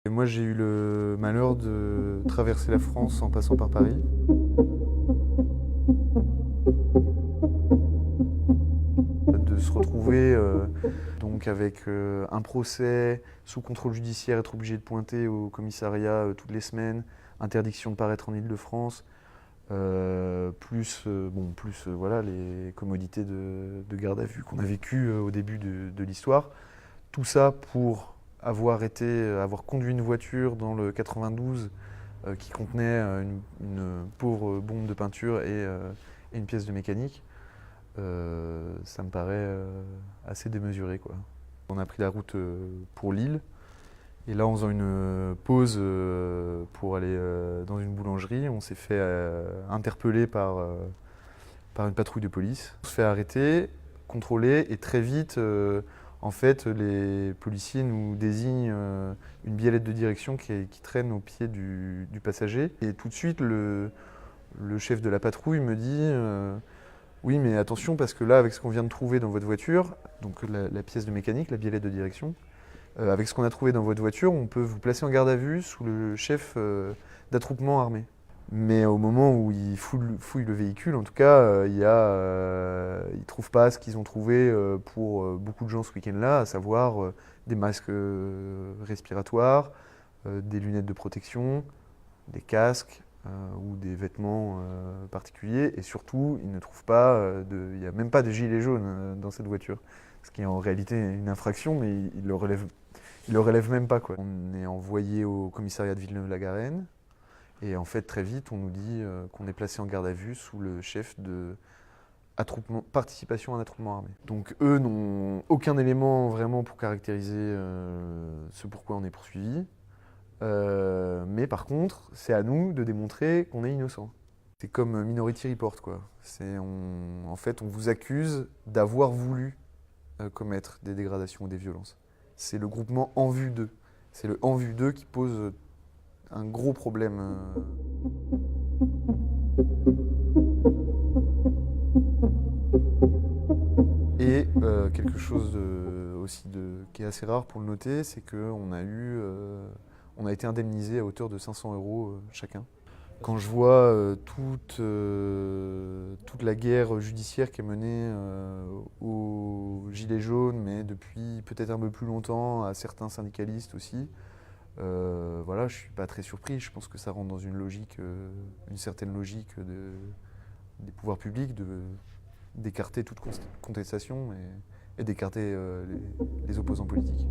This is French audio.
Et moi, j'ai eu le malheur de traverser la France en passant par Paris. De se retrouver donc avec un procès sous contrôle judiciaire, être obligé de pointer au commissariat toutes les semaines, interdiction de paraître en Île-de-France, plus voilà, les commodités de garde à vue qu'on a vécues au début de l'histoire. Tout ça pour avoir conduit une voiture dans le 92 qui contenait une pauvre bombe de peinture et une pièce de mécanique. Ça me paraît assez démesuré, quoi. On a pris la route pour Lille, et là en faisant une pause pour aller dans une boulangerie, on s'est fait interpeller par une patrouille de police. On se fait arrêter, contrôler, et très vite, en fait, les policiers nous désignent une biellette de direction qui traîne au pied du passager. Et tout de suite, le chef de la patrouille me dit oui, mais attention, parce que là, avec ce qu'on vient de trouver dans votre voiture, donc la pièce de mécanique, la biellette de direction, avec ce qu'on a trouvé dans votre voiture, on peut vous placer en garde à vue sous le chef d'attroupement armé. Mais au moment où ils fouillent le véhicule, en tout cas, ils ne trouvent pas ce qu'ils ont trouvé pour beaucoup de gens ce week-end-là, à savoir des masques respiratoires, des lunettes de protection, des casques ou des vêtements particuliers. Et surtout, ils ne trouvent pas, il n'y a même pas de gilet jaune dans cette voiture. Ce qui est en réalité une infraction, mais ils le relèvent même pas, quoi. On est envoyé au commissariat de Villeneuve-la-Garenne. Et en fait, très vite, on nous dit qu'on est placé en garde à vue sous le chef de participation à un attroupement armé. Donc eux n'ont aucun élément vraiment pour caractériser ce pourquoi on est poursuivi. Mais par contre, c'est à nous de démontrer qu'on est innocent. C'est comme Minority Report, quoi. En fait, on vous accuse d'avoir voulu commettre des dégradations ou des violences. C'est le groupement en vue d'eux. C'est le en vue d'eux qui pose un gros problème. Et quelque chose qui est assez rare pour le noter, c'est qu'on a été indemnisé à hauteur de 500 € chacun. Quand je vois toute la guerre judiciaire qui est menée aux Gilets jaunes, mais depuis peut-être un peu plus longtemps à certains syndicalistes aussi, voilà, je ne suis pas très surpris. Je pense que ça rentre dans une certaine logique des pouvoirs publics d'écarter toute contestation et d'écarter les opposants politiques.